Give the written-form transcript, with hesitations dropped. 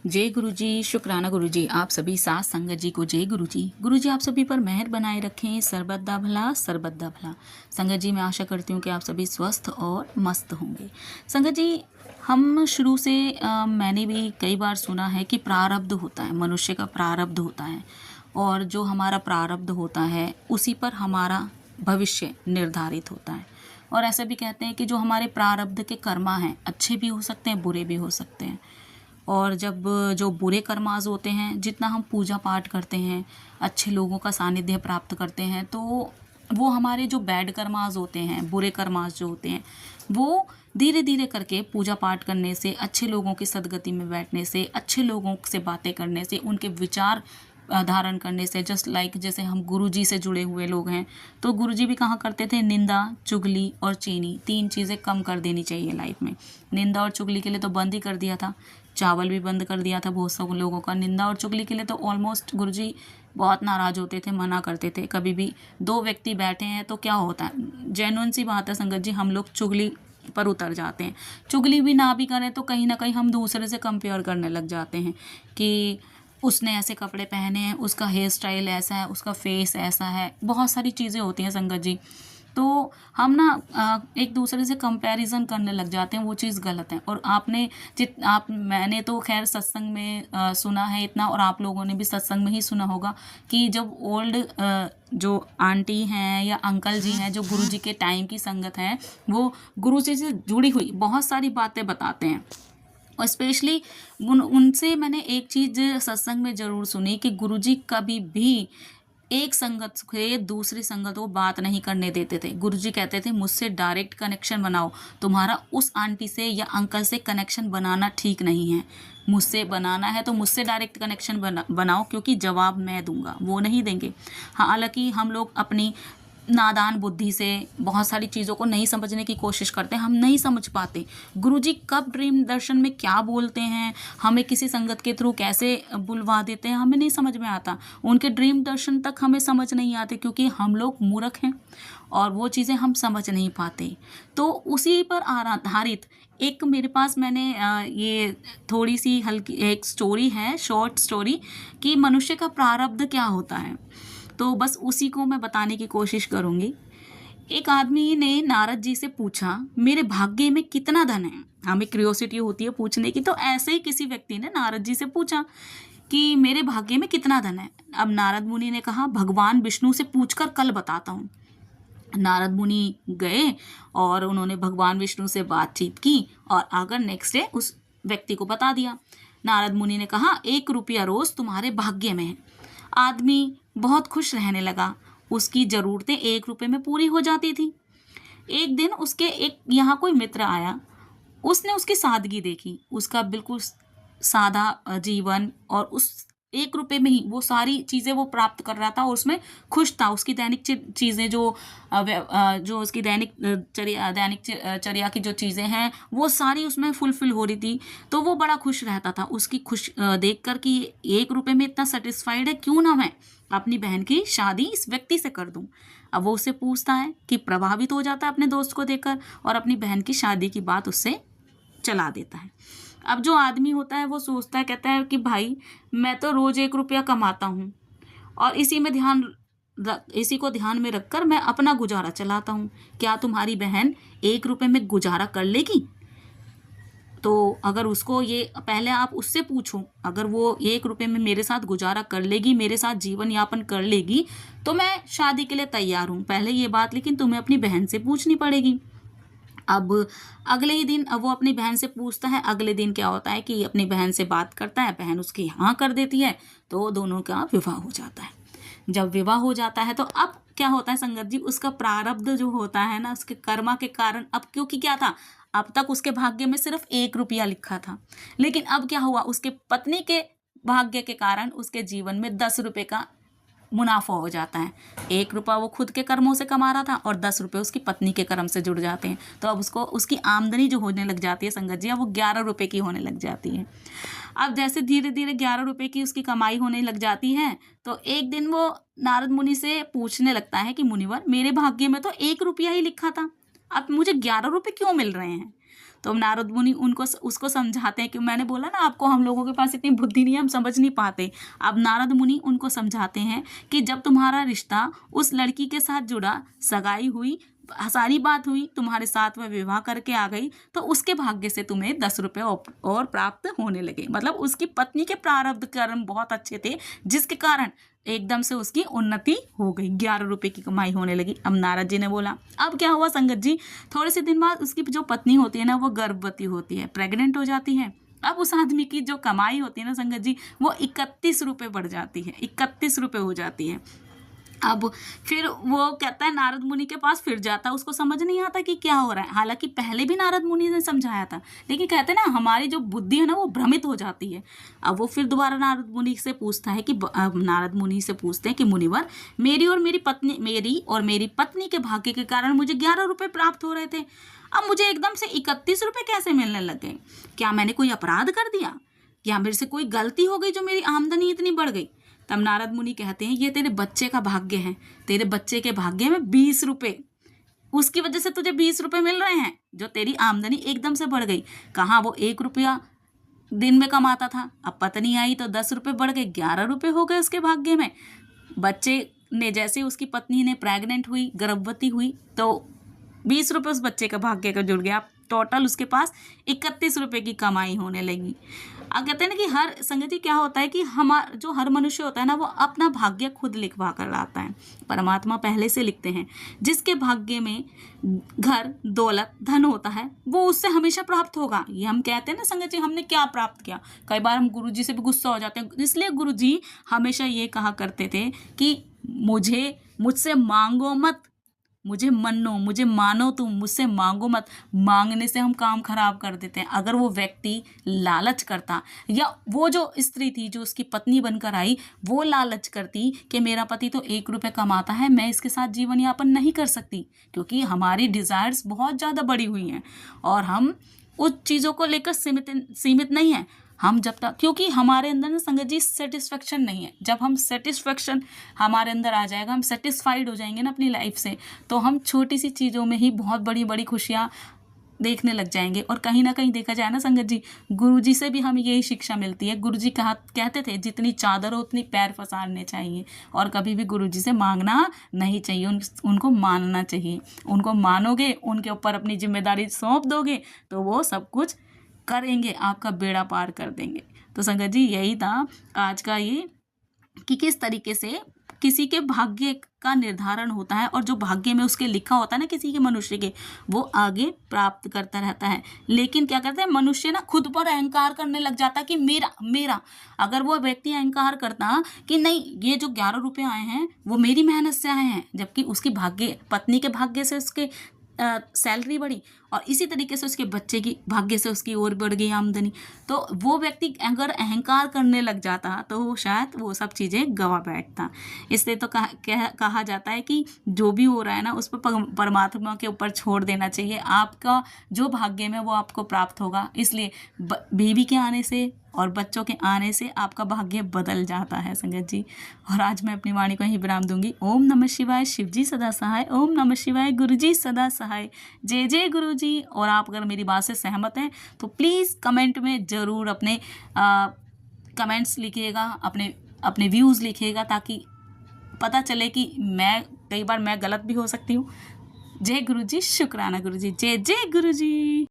जय गुरु जी। शुक्राना गुरु जी। आप सभी साथ संगत जी को जय गुरु जी। गुरु जी आप सभी पर मेहर बनाए रखें। सर्वदा भला सर्वदा भला। संगत जी मैं आशा करती हूँ कि आप सभी स्वस्थ और मस्त होंगे। संगत जी हम शुरू से मैंने भी कई बार सुना है कि प्रारब्ध होता है, मनुष्य का प्रारब्ध होता है और जो हमारा प्रारब्ध होता है उसी पर हमारा भविष्य निर्धारित होता है। और ऐसा भी कहते हैं कि जो हमारे प्रारब्ध के कर्मा हैं अच्छे भी हो सकते हैं, बुरे भी हो सकते हैं। और जब जो बुरे कर्माज होते हैं, जितना हम पूजा पाठ करते हैं, अच्छे लोगों का सानिध्य प्राप्त करते हैं, तो वो हमारे जो बैड कर्माज होते हैं, बुरे कर्माज जो होते हैं, वो धीरे धीरे करके पूजा पाठ करने से, अच्छे लोगों की सदगति में बैठने से, अच्छे लोगों से बातें करने से, उनके विचार धारण करने से, जस्ट लाइक जैसे हम गुरु जी से जुड़े हुए लोग हैं तो गुरु जी भी कहा करते थे निंदा, चुगली और चीनी, 3 चीज़ें कम कर देनी चाहिए लाइफ में। निंदा और चुगली के लिए तो बंद ही कर दिया था, चावल भी बंद कर दिया था बहुत सब लोगों का। निंदा और चुगली के लिए तो ऑलमोस्ट गुरु जी बहुत नाराज़ होते थे, मना करते थे। कभी भी 2 व्यक्ति बैठे हैं तो क्या होता है, जेन्युइन सी बात है संगत जी, हम लोग चुगली पर उतर जाते हैं। चुगली भी ना भी करें तो कहीं ना कहीं हम दूसरे से कंपेयर करने लग जाते हैं कि उसने ऐसे कपड़े पहने हैं, उसका हेयर स्टाइल ऐसा है, उसका फेस ऐसा है, बहुत सारी चीज़ें होती हैं संगत जी। तो हम ना एक दूसरे से कंपैरिजन करने लग जाते हैं, वो चीज़ गलत है। और मैंने तो खैर सत्संग में सुना है इतना, और आप लोगों ने भी सत्संग में ही सुना होगा कि जब ओल्ड जो आंटी हैं या अंकल जी हैं, जो गुरु जी के टाइम की संगत है, वो गुरु जी से जुड़ी हुई बहुत सारी बातें बताते हैं। और स्पेशली उनसे मैंने एक चीज़ सत्संग में ज़रूर सुनी कि गुरुजी कभी भी एक संगत से दूसरी संगत को बात नहीं करने देते थे। गुरुजी कहते थे मुझसे डायरेक्ट कनेक्शन बनाओ, तुम्हारा उस आंटी से या अंकल से कनेक्शन बनाना ठीक नहीं है। मुझसे बनाना है तो मुझसे डायरेक्ट कनेक्शन बनाओ, क्योंकि जवाब मैं दूंगा, वो नहीं देंगे। हालांकि हम लोग अपनी नादान बुद्धि से बहुत सारी चीज़ों को नहीं समझने की कोशिश करते हैं, हम नहीं समझ पाते गुरुजी कब ड्रीम दर्शन में क्या बोलते हैं, हमें किसी संगत के थ्रू कैसे बुलवा देते हैं, हमें नहीं समझ में आता। उनके ड्रीम दर्शन तक हमें समझ नहीं आते क्योंकि हम लोग मूर्ख हैं और वो चीज़ें हम समझ नहीं पाते। तो उसी पर आधारित एक मेरे पास मैंने ये थोड़ी सी हल्की एक स्टोरी है, शॉर्ट स्टोरी, कि मनुष्य का प्रारब्ध क्या होता है, तो बस उसी को मैं बताने की कोशिश करूँगी। एक आदमी ने नारद जी से पूछा मेरे भाग्य में कितना धन है। हमें क्यूरियोसिटी होती है पूछने की, तो ऐसे ही किसी व्यक्ति ने नारद जी से पूछा कि मेरे भाग्य में कितना धन है। अब नारद मुनि ने कहा भगवान विष्णु से पूछकर कल बताता हूँ। नारद मुनि गए और उन्होंने भगवान विष्णु से बातचीत की और आकर नेक्स्ट डे उस व्यक्ति को बता दिया। नारद मुनि ने कहा 1 रुपया रोज तुम्हारे भाग्य में है। आदमी बहुत खुश रहने लगा, उसकी ज़रूरतें 1 रुपये में पूरी हो जाती थी। एक दिन उसके एक यहाँ कोई मित्र आया, उसने उसकी सादगी देखी, उसका बिल्कुल सादा जीवन, और उस 1 रुपये में ही वो सारी चीज़ें वो प्राप्त कर रहा था और उसमें खुश था। उसकी दैनिक चीज़ें जो उसकी दैनिक चर्या की जो चीज़ें हैं वो सारी उसमें फुलफिल हो रही थी, तो वो बड़ा खुश रहता था। उसकी खुश देख कर कि 1 रुपये में इतना सेटिस्फाइड है, क्यों ना मैं अपनी बहन की शादी इस व्यक्ति से कर दूं। अब वो उससे पूछता है कि प्रभावित हो जाता है अपने दोस्त को देखकर और अपनी बहन की शादी की बात उससे चला देता है। अब जो आदमी होता है वो सोचता है, कहता है कि भाई मैं तो रोज़ 1 रुपया कमाता हूँ और इसी को ध्यान में रखकर मैं अपना गुजारा चलाता हूँ। क्या तुम्हारी बहन 1 रुपये में गुजारा कर लेगी? तो अगर उसको ये पहले आप उससे पूछो, अगर वो 1 रुपये में मेरे साथ गुजारा कर लेगी, मेरे साथ जीवन यापन कर लेगी, तो मैं शादी के लिए तैयार हूँ। पहले ये बात लेकिन तुम्हें अपनी बहन से पूछनी पड़ेगी। अब अगले ही दिन अब वो अपनी बहन से पूछता है। अगले दिन क्या होता है कि अपनी बहन से बात करता है, बहन उसकी हाँ कर देती है, तो दोनों का विवाह हो जाता है। जब विवाह हो जाता है तो अब क्या होता है संगत जी, उसका प्रारब्ध जो होता है ना, उसके कर्मा के कारण, अब क्योंकि क्या था, अब तक उसके भाग्य में सिर्फ 1 रुपया लिखा था, लेकिन अब क्या हुआ, उसके पत्नी के भाग्य के कारण उसके जीवन में 10 रुपये का मुनाफा हो जाता है। 1 रुपया वो खुद के कर्मों से कमा रहा था और 10 रुपये उसकी पत्नी के कर्म से जुड़ जाते हैं। तो अब उसको उसकी आमदनी जो होने लग जाती है संगत जी, अब वो 11 रुपये की होने लग जाती है। अब जैसे धीरे धीरे 11 रुपये की उसकी कमाई होने लग जाती है, तो एक दिन वो नारद मुनि से पूछने लगता है कि मुनिवर, मेरे भाग्य में तो 1 रुपया ही लिखा था, अब मुझे 11 रुपये क्यों मिल रहे हैं? तो नारद मुनि उनको उसको समझाते हैं कि मैंने बोला ना आपको, हम लोगों के पास इतनी बुद्धि नहीं है, हम समझ नहीं पाते। अब नारद मुनि उनको समझाते हैं कि जब तुम्हारा रिश्ता उस लड़की के साथ जुड़ा, सगाई हुई, सारी बात हुई, तुम्हारे साथ वह विवाह करके आ गई, तो उसके भाग्य से तुम्हें 10 रुपये और प्राप्त होने लगे। मतलब उसकी पत्नी के प्रारब्ध कर्म बहुत अच्छे थे, जिसके कारण एकदम से उसकी उन्नति हो गई, 11 रुपये की कमाई होने लगी। अब नारद जी ने बोला, अब क्या हुआ संगत जी, थोड़े से दिन बाद उसकी जो पत्नी होती है ना, वो गर्भवती होती है, प्रेग्नेंट हो जाती है। अब उस आदमी की जो कमाई होती है ना संगत जी, वो 31 रुपये बढ़ जाती है, 31 रुपये हो जाती है। अब फिर वो कहता है नारद मुनि के पास फिर जाता है, उसको समझ नहीं आता कि क्या हो रहा है। हालांकि पहले भी नारद मुनि ने समझाया था, लेकिन कहते हैं ना हमारी जो बुद्धि है ना वो भ्रमित हो जाती है। अब वो फिर दोबारा नारद मुनि से पूछता है कि नारद मुनि से पूछते हैं कि मुनिवर, मेरी और मेरी पत्नी के भाग्य के कारण मुझे 11 रुपये प्राप्त हो रहे थे, अब मुझे एकदम से 31 रुपये कैसे मिलने लग गए? क्या मैंने कोई अपराध कर दिया? क्या मेरे से कोई गलती हो गई जो मेरी आमदनी इतनी बढ़ गई? तब नारद मुनि कहते हैं, ये तेरे बच्चे का भाग्य है, तेरे बच्चे के भाग्य में 20 रुपये, उसकी वजह से तुझे 20 रुपये मिल रहे हैं, जो तेरी आमदनी एकदम से बढ़ गई। कहाँ वो 1 रुपया दिन में कमाता था, अब पत्नी आई तो 10 रुपये बढ़ गए, 11 रुपये हो गए उसके भाग्य में। बच्चे ने जैसे उसकी पत्नी ने प्रेग्नेंट हुई, गर्भवती हुई, तो 20 रुपये उस बच्चे का भाग्य का जुड़ गया। टोटल उसके पास 31 रुपये की कमाई होने लगी। अब कहते हैं ना कि हर संगत जी क्या होता है कि हर मनुष्य होता है ना, वो अपना भाग्य खुद लिखवा कर लाता है। परमात्मा पहले से लिखते हैं, जिसके भाग्य में घर, दौलत, धन होता है वो उससे हमेशा प्राप्त होगा। ये हम कहते हैं ना संगत जी, हमने क्या प्राप्त किया। कई बार हम गुरुजी से भी गुस्सा हो जाते हैं, इसलिए गुरुजी हमेशा ये कहा करते थे कि मुझसे मांगो मत, मुझे मानो तुम, मुझसे मांगो मत। मांगने से हम काम खराब कर देते हैं। अगर वो व्यक्ति लालच करता, या वो जो स्त्री थी जो उसकी पत्नी बनकर आई, वो लालच करती कि मेरा पति तो 1 रुपये कमाता है, मैं इसके साथ जीवन यापन नहीं कर सकती, क्योंकि हमारी डिज़ायर्स बहुत ज़्यादा बढ़ी हुई हैं और हम उस चीज़ों को लेकर सीमित नहीं हैं। हम जब तक, क्योंकि हमारे अंदर ना संगत जी सेटिस्फेक्शन नहीं है। जब हम सेटिस्फेक्शन हमारे अंदर आ जाएगा, हम सेटिस्फाइड हो जाएंगे ना अपनी लाइफ से, तो हम छोटी सी चीज़ों में ही बहुत बड़ी बड़ी खुशियाँ देखने लग जाएंगे। और कहीं ना कहीं देखा जाए ना संगत जी, गुरुजी से भी हमें यही शिक्षा मिलती है। गुरुजी कहते थे जितनी चादर हो उतनी पैर पसारने चाहिए, और कभी भी गुरुजी से मांगना नहीं चाहिए, उनको मानना चाहिए। उनको मानोगे, उनके ऊपर अपनी जिम्मेदारी सौंप दोगे, तो वो सब कुछ करेंगे, आपका बेड़ा पार कर देंगे। तो संगत जी यही था आज का ये, कि किस तरीके से किसी के भाग्य का निर्धारण होता है, और जो भाग्य में उसके लिखा होता है ना किसी के मनुष्य के, वो आगे प्राप्त करता रहता है। लेकिन क्या करता है मनुष्य ना, खुद पर अहंकार करने लग जाता है कि मेरा। अगर वो व्यक्ति अहंकार करता कि नहीं, ये जो 11 रुपये आए हैं वो मेरी मेहनत से आए हैं, जबकि उसकी पत्नी के भाग्य से उसके सैलरी बढ़ी, और इसी तरीके से उसके बच्चे की भाग्य से उसकी और बढ़ गई आमदनी, तो वो व्यक्ति अगर अहंकार करने लग जाता तो शायद वो सब चीज़ें गवा बैठता। इसलिए तो कहा जाता है कि जो भी हो रहा है ना, उस पर परमात्मा के ऊपर छोड़ देना चाहिए। आपका जो भाग्य में वो आपको प्राप्त होगा। इसलिए बीवी के आने से और बच्चों के आने से आपका भाग्य बदल जाता है संगत जी। और आज मैं अपनी वाणी को ही विराम दूंगी। ओम नमः शिवाय, शिव जी सदा सहाय। ओम नमः शिवाय, गुरु जी सदा सहाय। जय जय गुरु जी। और आप अगर मेरी बात से सहमत हैं तो प्लीज़ कमेंट में ज़रूर अपने कमेंट्स लिखिएगा, अपने व्यूज़ लिखिएगा, ताकि पता चले कि कई बार मैं गलत भी हो सकती हूँ। जय गुरु जी, शुक्राना गुरु जी। जय जय गुरु जी।